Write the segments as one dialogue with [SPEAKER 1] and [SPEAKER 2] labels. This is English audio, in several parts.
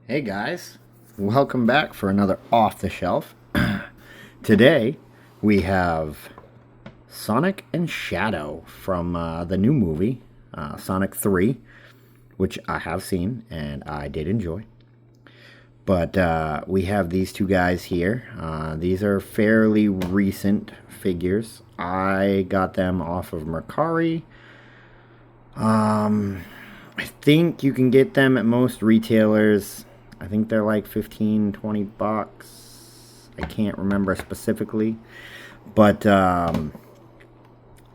[SPEAKER 1] Hey guys, welcome back for another off the shelf. Today we have Sonic and Shadow from the new movie, Sonic 3, which I have seen and I did enjoy. But we have these two guys here. These are fairly recent figures. I got them off of Mercari. I think you can get them at most retailers. I think they're like 15, 20 bucks. I can't remember specifically. But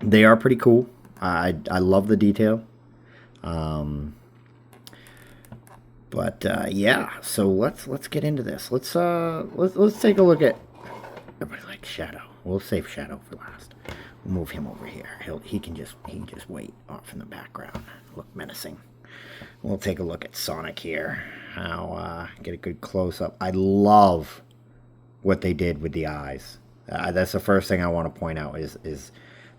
[SPEAKER 1] they are pretty cool. I love the detail. Um, but yeah, so let's get into this. Let's take a look at. Everybody likes Shadow. We'll save Shadow for last. We'll move him over here. He can just wait off in the background, look menacing. We'll take a look at Sonic here. How get a good close up. I love what they did with the eyes. That's the first thing I want to point out is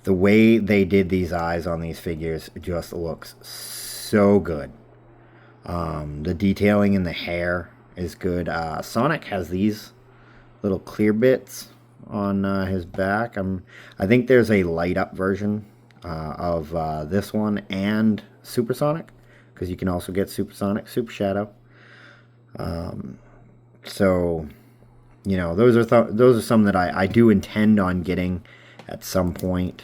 [SPEAKER 1] the way they did these eyes on these figures just looks so good. The detailing in the hair is good. Sonic has these little clear bits on his back. I think there's a light up version of this one and Supersonic, because you can also get Supersonic, Super Shadow. So, those are some that I do intend on getting at some point.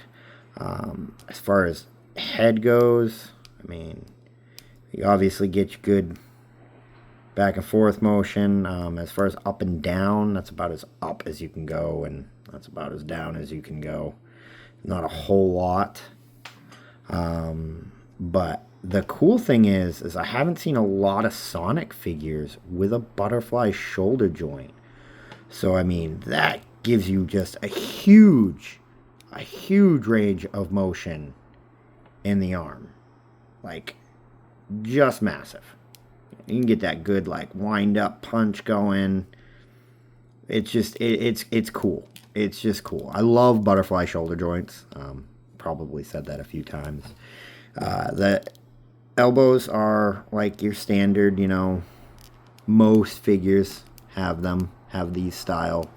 [SPEAKER 1] As far as head goes, I mean, you obviously get good back and forth motion. As far as up and down, that's about as up as you can go, and that's about as down as you can go. Not a whole lot. But the cool thing is I haven't seen a lot of Sonic figures with a butterfly shoulder joint. So, I mean, that gives you just a huge range of motion in the arm. Like, just massive. You can get that good, like, wind up punch going. It's just, it's cool. It's just cool. I love butterfly shoulder joints. Probably said that a few times. The elbows are like your standard, most figures have these style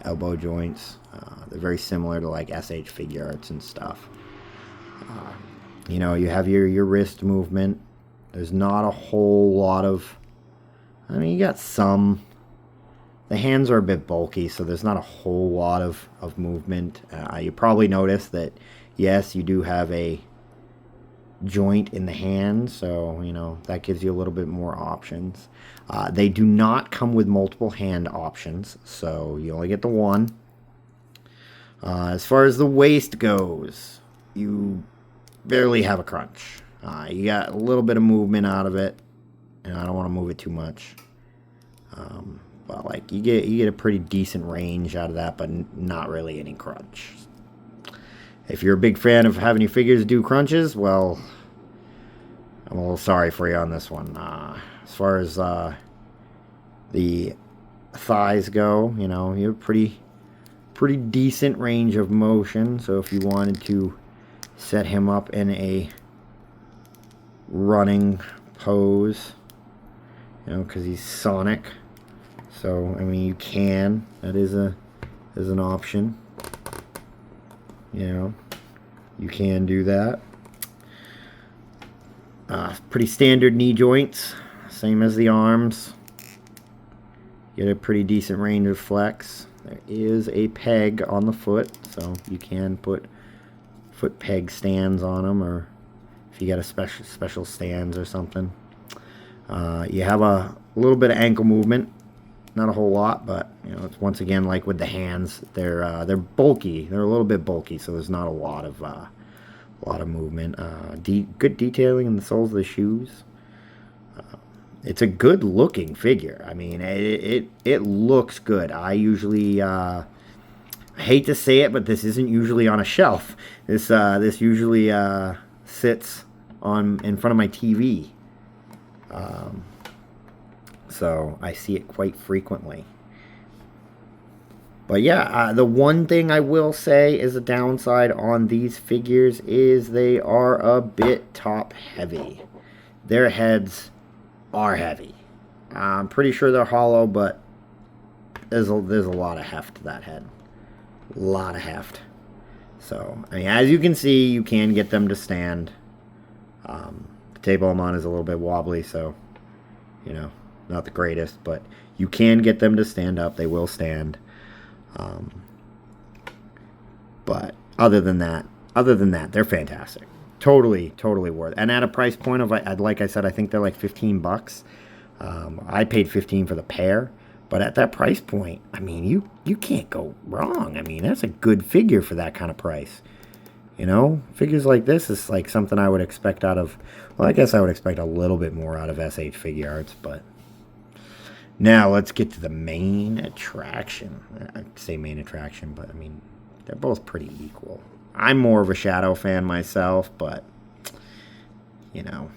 [SPEAKER 1] elbow joints. They're very similar to like SH Figure Arts and stuff. You have your wrist movement. There's not a whole lot of, you got some. The hands are a bit bulky, so there's not a whole lot of movement. You probably noticed that, yes, you do have a joint in the hand, so that gives you a little bit more options. They do not come with multiple hand options, so you only get the one. As far as the waist goes, you barely have a crunch. You got a little bit of movement out of it, and I don't want to move it too much. But like you get a pretty decent range out of that, but not really any crunch. If you're a big fan of having your figures do crunches, well, I'm a little sorry for you on this one. As far as the thighs go, you have pretty decent range of motion. So if you wanted to set him up in a running pose, because he's Sonic. So you can. That is an option. You can do that. Pretty standard knee joints, same as the arms. Get a pretty decent range of flex. There is a peg on the foot, so you can put foot peg stands on them, or if you got a special stands or something. You have a little bit of ankle movement, not a whole lot, but it's once again like with the hands, they're bulky. They're a little bit bulky, so there's not a lot of movement. Good detailing in the soles of the shoes. It's a good looking figure. It looks good. I usually I hate to say it, but this isn't usually on a shelf. This usually sits in front of my TV. So I see it quite frequently. But yeah, the one thing I will say is a downside on these figures is they are a bit top heavy. Their heads are heavy. I'm pretty sure they're hollow, but there's a lot of heft to that head. A lot of heft. So, I mean, as you can see, you can get them to stand. The table I'm on is a little bit wobbly, so, you know, not the greatest, but you can get them to stand up. They will stand. But other than that, they're fantastic. Totally worth it. And at a price point of, like I said, I think they're like $15. I paid $15 for the pair, but at that price point, I mean, you can't go wrong. I mean, that's a good figure for that kind of price. You know, figures like this is like something I would expect out of, well, I guess I would expect a little bit more out of SH Figure Arts, but now let's get to the main attraction. I say main attraction, but I mean, they're both pretty equal. I'm more of a Shadow fan myself, but, you know,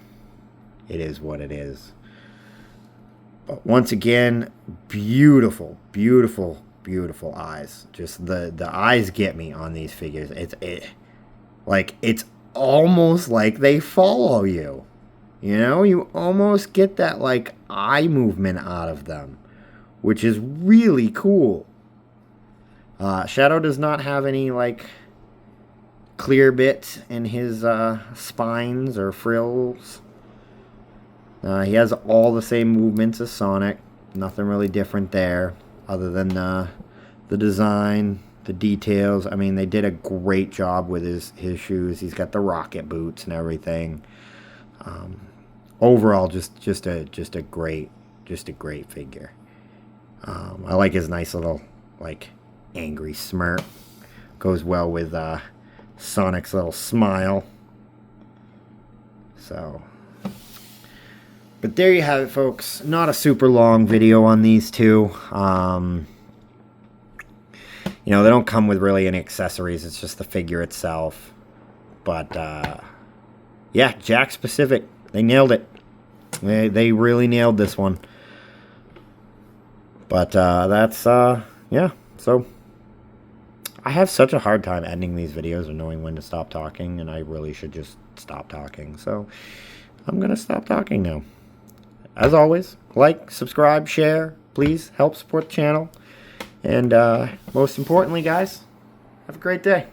[SPEAKER 1] it is what it is. But once again, beautiful eyes. Just the eyes get me on these figures. It's almost like they follow you. You know, you almost get that like eye movement out of them, which is really cool. Shadow does not have any like clear bits in his spines or frills. He has all the same movements as Sonic. Nothing really different there, other than the design, the details. I mean, they did a great job with his shoes. He's got the rocket boots and everything. Overall, just a great figure. I like his nice little like angry smirk. Goes well with Sonic's little smile. So, but there you have it, folks. Not a super long video on these two. You know, they don't come with really any accessories. It's just the figure itself. But, yeah, Jakks Pacific. They nailed it. They really nailed this one. But, that's, yeah. So, I have such a hard time ending these videos and knowing when to stop talking. And I really should just stop talking. So, I'm going to stop talking now. As always, like, subscribe, share. Please help support the channel. And most importantly, guys, have a great day.